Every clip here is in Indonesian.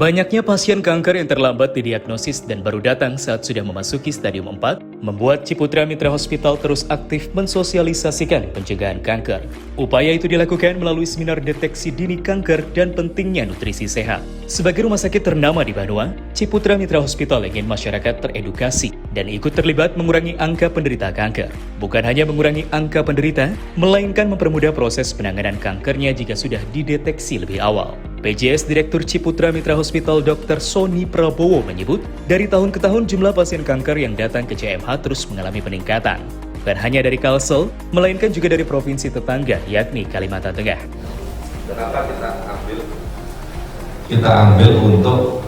Banyaknya pasien kanker yang terlambat didiagnosis dan baru datang saat sudah memasuki stadium 4 membuat Ciputra Mitra Hospital terus aktif mensosialisasikan pencegahan kanker. Upaya itu dilakukan melalui seminar deteksi dini kanker dan pentingnya nutrisi sehat. Sebagai rumah sakit ternama di Banua, Ciputra Mitra Hospital ingin masyarakat teredukasi dan ikut terlibat mengurangi angka penderita kanker. Bukan hanya mengurangi angka penderita, melainkan mempermudah proses penanganan kankernya jika sudah dideteksi lebih awal. PJS Direktur Ciputra Mitra Hospital Dr. Sony Prabowo menyebut, dari tahun ke tahun jumlah pasien kanker yang datang ke CMH terus mengalami peningkatan. Bukan hanya dari Kalsel, melainkan juga dari provinsi tetangga, yakni Kalimantan Tengah. Kenapa kita ambil untuk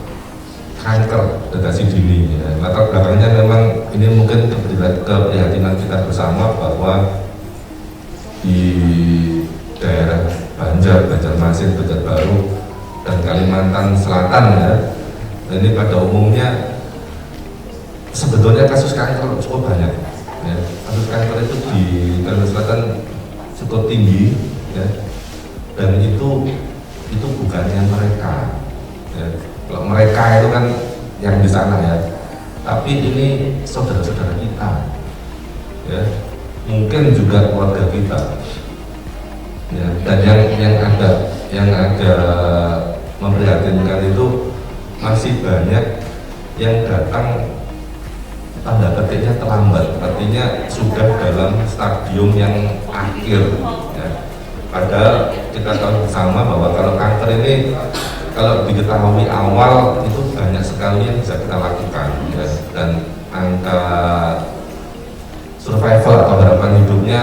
kanker deteksi dini? Ya. Latar belakangnya memang ini mungkin keprihatinan kita bersama bahwa di daerah Banjarmasin, Banjarbaru, dan Kalimantan Selatan ya, ini pada umumnya sebetulnya kasus kanker cukup banyak ya. Kasus kanker itu di Kalimantan Selatan cukup tinggi ya, dan itu bukannya mereka ya. Kalau mereka itu kan yang di sana ya, tapi ini saudara-saudara kita ya, mungkin juga keluarga kita ya. Dan yang agak memprihatinkan itu masih banyak yang datang tanda petiknya terlambat, artinya sudah dalam stadium yang akhir ya. Padahal kita tahu bersama bahwa kalau kanker ini kalau diketahui awal itu banyak sekali yang bisa kita lakukan ya. Dan angka survival atau harapan hidupnya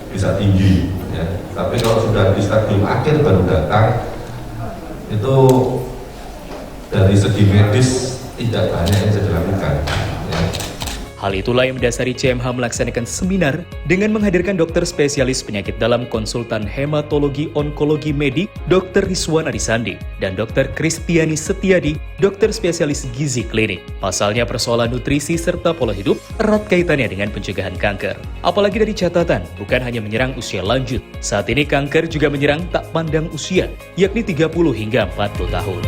bisa tinggi ya. Tapi kalau sudah di stadium akhir baru datang, itu dari segi medis tidak banyak yang bisa dilakukan ya. Hal itulah yang mendasari CMH melaksanakan seminar dengan menghadirkan dokter spesialis penyakit dalam konsultan hematologi onkologi medik Dr. Rizwan Adisandi dan Dr. Kristiani Setiadi, dokter spesialis gizi klinik. Pasalnya persoalan nutrisi serta pola hidup erat kaitannya dengan pencegahan kanker. Apalagi dari catatan, bukan hanya menyerang usia lanjut. Saat ini kanker juga menyerang tak pandang usia, yakni 30 hingga 40 tahun.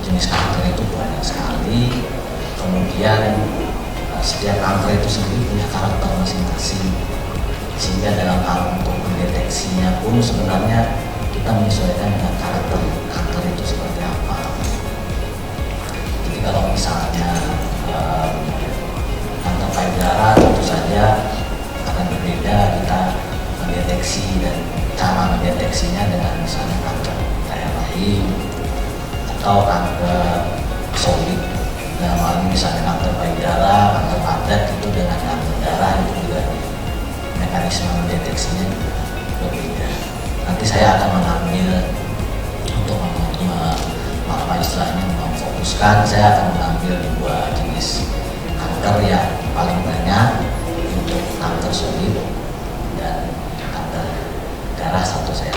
Jenis kanker itu banyak sekali, kemudian setiap kanker itu sendiri punya karakter masing-masing, sehingga dalam hal untuk mendeteksinya pun sebenarnya kita menyesuaikan dengan karakter kanker itu seperti apa. Jadi kalau misalnya kanker payudara tentu saja akan berbeda kita mendeteksi, dan cara mendeteksinya dengan misalnya kanker daya rahim atau kanker solid, dalam hal ini misalnya kanker payudara, kanker padat itu dengan kanker darah itu juga mekanisme mendeteksinya berbeda. Nanti saya akan mengambil untuk apa istilahnya memfokuskan, saya akan mengambil dua jenis kanker yang paling banyak, untuk kanker solid dan kanker darah satu saya.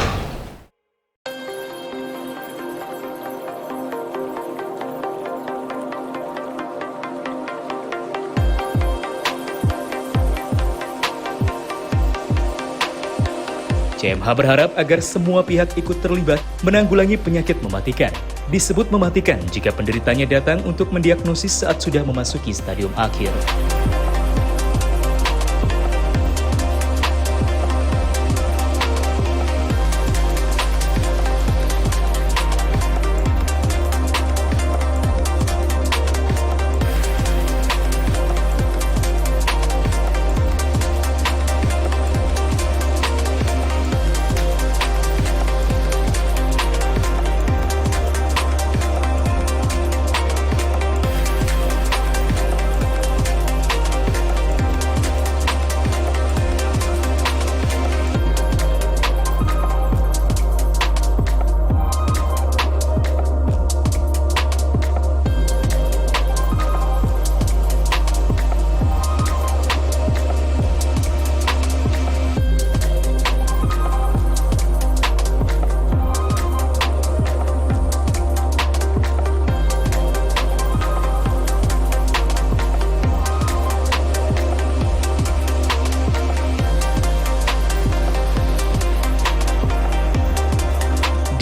CMH berharap agar semua pihak ikut terlibat menanggulangi penyakit mematikan. Disebut mematikan jika penderitanya datang untuk mendiagnosis saat sudah memasuki stadium akhir.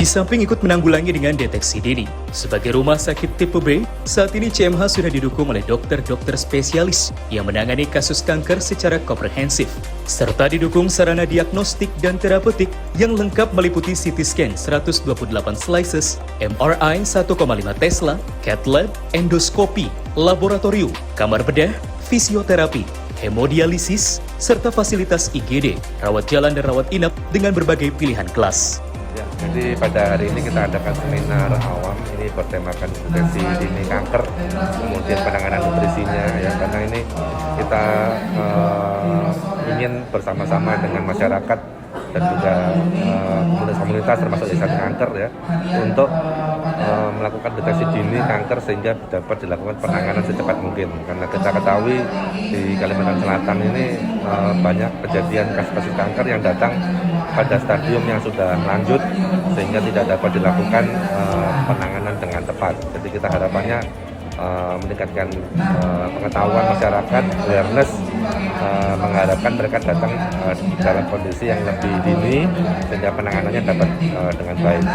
Di samping ikut menanggulangi dengan deteksi dini, sebagai rumah sakit tipe B, saat ini CMH sudah didukung oleh dokter-dokter spesialis yang menangani kasus kanker secara komprehensif, serta didukung sarana diagnostik dan terapeutik yang lengkap meliputi CT scan 128 slices, MRI 1,5 Tesla, cath lab, endoskopi, laboratorium, kamar bedah, fisioterapi, hemodialisis, serta fasilitas IGD, rawat jalan dan rawat inap dengan berbagai pilihan kelas. Ya, jadi pada hari ini kita adakan seminar awam ini bertemakan deteksi dini kanker, kemudian penanganan nutrisinya ya, karena ini kita ingin bersama-sama dengan masyarakat dan juga komunitas termasuk yayasan kanker ya untuk melakukan deteksi dini kanker sehingga dapat dilakukan penanganan secepat mungkin, karena kita ketahui di Kalimantan Selatan ini banyak kejadian kasus-kasus kanker yang datang pada stadium yang sudah lanjut sehingga tidak dapat dilakukan penanganan dengan tepat. Jadi kita harapannya meningkatkan pengetahuan masyarakat, awareness, mengharapkan mereka datang dalam kondisi yang lebih dini sehingga penanganannya dapat dengan baik.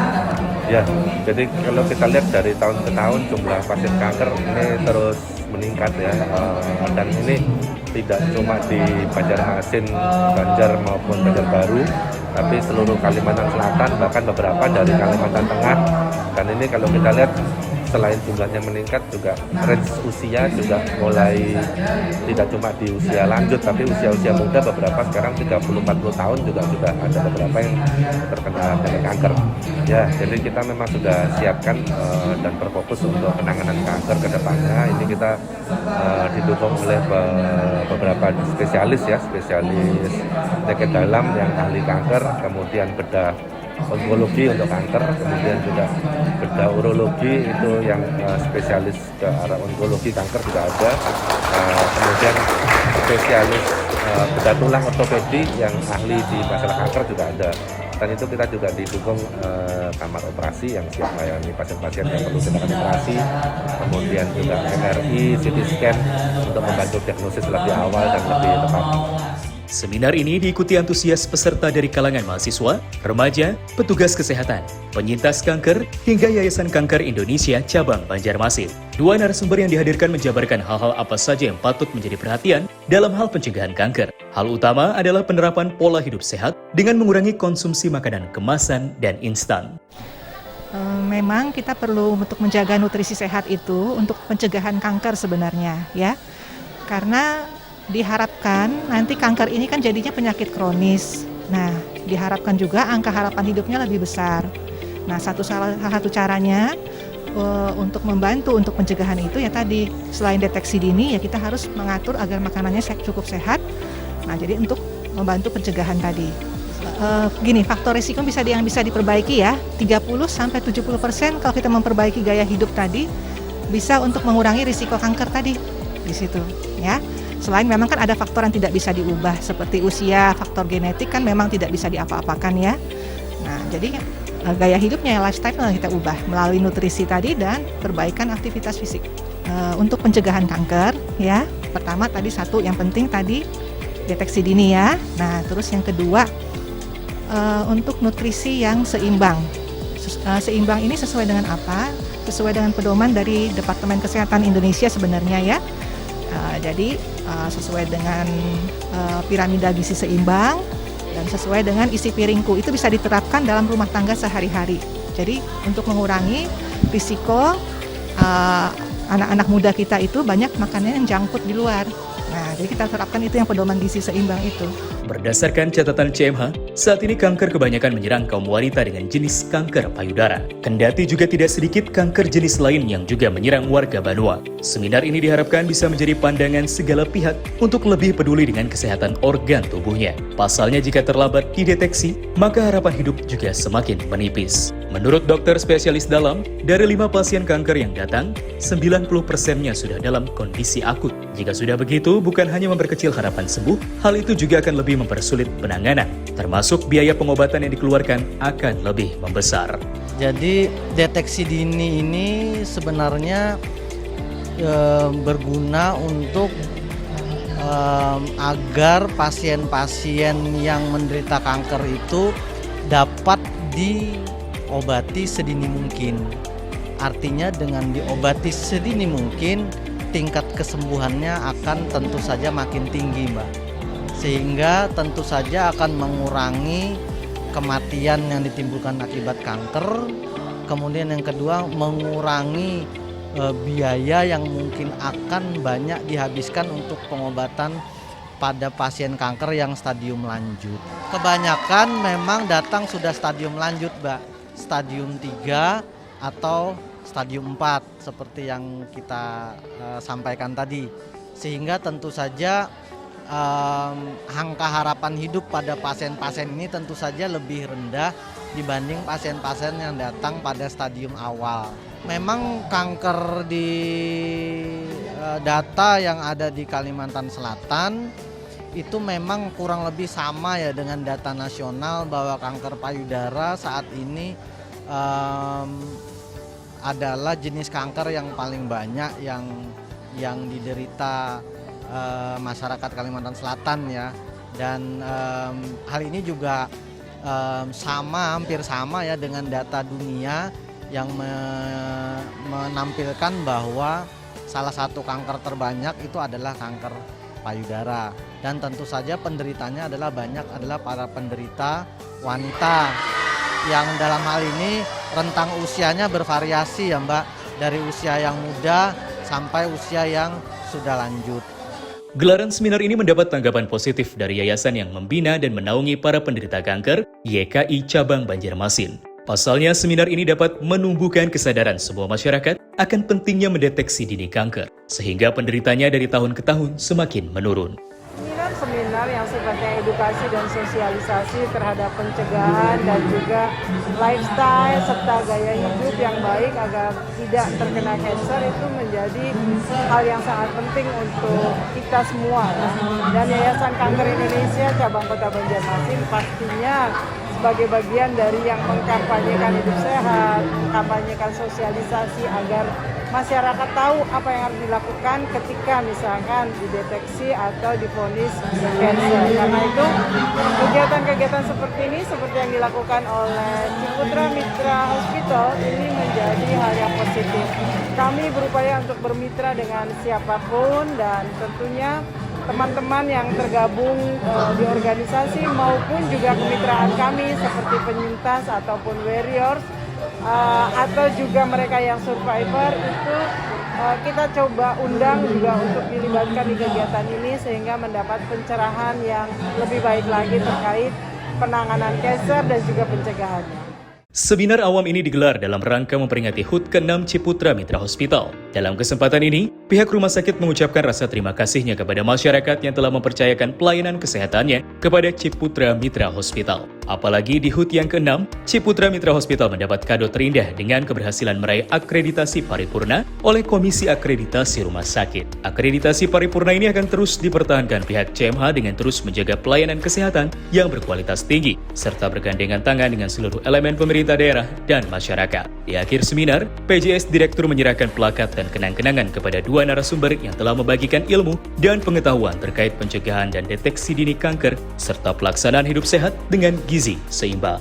Ya, jadi kalau kita lihat dari tahun ke tahun jumlah pasien kanker ini terus meningkat ya, dan ini tidak cuma di Banjarmasin, Banjar maupun Banjarbaru, tapi seluruh Kalimantan Selatan, bahkan beberapa dari Kalimantan Tengah. Dan ini kalau kita lihat selain jumlahnya meningkat juga range usia juga mulai tidak cuma di usia lanjut tapi usia-usia muda, beberapa sekarang 30-40 tahun juga sudah ada beberapa yang terkena penyakit kanker. Ya, jadi kita memang sudah siapkan dan berfokus untuk penanganan kanker ke depannya. Ini kita didukung oleh beberapa spesialis ya, spesialis penyakit dalam yang ahli kanker, kemudian bedah onkologi untuk kanker, kemudian juga bedah urologi itu yang spesialis ke arah onkologi kanker juga ada, kemudian spesialis bedah tulang ortopedi yang ahli di masalah kanker juga ada. Dan itu kita juga didukung kamar operasi yang siap melayani pasien-pasien yang perlu tindakan operasi, kemudian juga MRI, CT scan untuk membantu diagnosis lebih awal dan lebih tepat. Seminar ini diikuti antusias peserta dari kalangan mahasiswa, remaja, petugas kesehatan, penyintas kanker, hingga Yayasan Kanker Indonesia Cabang Banjarmasin. Dua narasumber yang dihadirkan menjabarkan hal-hal apa saja yang patut menjadi perhatian dalam hal pencegahan kanker. Hal utama adalah penerapan pola hidup sehat dengan mengurangi konsumsi makanan kemasan dan instan. Memang kita perlu untuk menjaga nutrisi sehat itu untuk pencegahan kanker sebenarnya ya, karena diharapkan nanti kanker ini kan jadinya penyakit kronis. Nah, diharapkan juga angka harapan hidupnya lebih besar. Nah, salah satu caranya untuk membantu untuk pencegahan itu ya tadi, selain deteksi dini ya kita harus mengatur agar makanannya cukup sehat. Nah, jadi untuk membantu pencegahan tadi. Gini, faktor risiko yang bisa diperbaiki ya, 30-70% kalau kita memperbaiki gaya hidup tadi bisa untuk mengurangi risiko kanker tadi di situ ya. Selain memang kan ada faktor yang tidak bisa diubah seperti usia, faktor genetik kan memang tidak bisa diapa-apakan ya. Nah, jadi gaya hidupnya, lifestyle yang kita ubah melalui nutrisi tadi dan perbaikan aktivitas fisik. Untuk pencegahan kanker ya, pertama tadi satu yang penting tadi deteksi dini ya. Nah, terus yang kedua untuk nutrisi yang seimbang. Seimbang ini sesuai dengan apa? Sesuai dengan pedoman dari Departemen Kesehatan Indonesia sebenarnya ya. Jadi sesuai dengan piramida gizi seimbang dan sesuai dengan isi piringku itu bisa diterapkan dalam rumah tangga sehari-hari. Jadi untuk mengurangi risiko anak-anak muda kita itu banyak makannya yang junk food di luar. Nah, jadi kita terapkan itu yang pedoman gizi seimbang itu. Berdasarkan catatan CMH, saat ini kanker kebanyakan menyerang kaum wanita dengan jenis kanker payudara. Kendati juga tidak sedikit kanker jenis lain yang juga menyerang warga Banua. Seminar ini diharapkan bisa menjadi pandangan segala pihak untuk lebih peduli dengan kesehatan organ tubuhnya. Pasalnya jika terlambat dideteksi, maka harapan hidup juga semakin menipis. Menurut dokter spesialis dalam, dari 5 pasien kanker yang datang, 90%-nya sudah dalam kondisi akut. Jika sudah begitu, bukan hanya memperkecil harapan sembuh, hal itu juga akan lebih mempersulit penanganan, termasuk biaya pengobatan yang dikeluarkan akan lebih membesar. Jadi deteksi dini ini sebenarnya berguna untuk agar pasien-pasien yang menderita kanker itu dapat obati sedini mungkin. Artinya dengan diobati sedini mungkin, tingkat kesembuhannya akan tentu saja makin tinggi, Mbak. Sehingga tentu saja akan mengurangi kematian yang ditimbulkan akibat kanker. Kemudian yang kedua, mengurangi biaya yang mungkin akan banyak dihabiskan untuk pengobatan pada pasien kanker yang stadium lanjut. Kebanyakan memang datang sudah stadium lanjut, Mbak. Stadium 3 atau stadium 4 seperti yang kita sampaikan tadi. Sehingga tentu saja angka harapan hidup pada pasien-pasien ini tentu saja lebih rendah dibanding pasien-pasien yang datang pada stadium awal. Memang kanker di data yang ada di Kalimantan Selatan itu memang kurang lebih sama ya dengan data nasional bahwa kanker payudara saat ini adalah jenis kanker yang paling banyak yang diderita masyarakat Kalimantan Selatan ya. Dan hal ini juga hampir sama ya dengan data dunia yang menampilkan bahwa salah satu kanker terbanyak itu adalah kanker payudara, dan tentu saja penderitanya adalah para penderita wanita yang dalam hal ini rentang usianya bervariasi ya Mbak, dari usia yang muda sampai usia yang sudah lanjut. Gelaran seminar ini mendapat tanggapan positif dari yayasan yang membina dan menaungi para penderita kanker, YKI Cabang Banjarmasin. Pasalnya, seminar ini dapat menumbuhkan kesadaran semua masyarakat akan pentingnya mendeteksi dini kanker, sehingga penderitanya dari tahun ke tahun semakin menurun. Seminar yang sifatnya edukasi dan sosialisasi terhadap pencegahan dan juga lifestyle serta gaya hidup yang baik agar tidak terkena kanker itu menjadi hal yang sangat penting untuk kita semua. Dan Yayasan Kanker Indonesia Cabang Kota Banjarmasin pastinya sebagai bagian dari yang mengkampanyekan hidup sehat, mengkampanyekan sosialisasi agar masyarakat tahu apa yang harus dilakukan ketika misalkan dideteksi atau divonis kanker. Karena itu kegiatan-kegiatan seperti ini, seperti yang dilakukan oleh Ciputra Mitra Hospital, ini menjadi hal yang positif. Kami berupaya untuk bermitra dengan siapapun dan tentunya teman-teman yang tergabung di organisasi maupun juga kemitraan kami seperti penyintas ataupun warriors atau juga mereka yang survivor itu kita coba undang juga untuk dilibatkan di kegiatan ini sehingga mendapat pencerahan yang lebih baik lagi terkait penanganan kanker dan juga pencegahannya. Seminar awam ini digelar dalam rangka memperingati HUT ke-6 Ciputra Mitra Hospital. Dalam kesempatan ini, pihak rumah sakit mengucapkan rasa terima kasihnya kepada masyarakat yang telah mempercayakan pelayanan kesehatannya kepada Ciputra Mitra Hospital. Apalagi di HUT yang ke-6, Ciputra Mitra Hospital mendapat kado terindah dengan keberhasilan meraih akreditasi paripurna oleh Komisi Akreditasi Rumah Sakit. Akreditasi paripurna ini akan terus dipertahankan pihak CMH dengan terus menjaga pelayanan kesehatan yang berkualitas tinggi, serta bergandengan tangan dengan seluruh elemen pemerintah daerah dan masyarakat. Di akhir seminar, PJS Direktur menyerahkan plakat dan kenang-kenangan kepada dua narasumber yang telah membagikan ilmu dan pengetahuan terkait pencegahan dan deteksi dini kanker, serta pelaksanaan hidup sehat dengan gizi seimbang.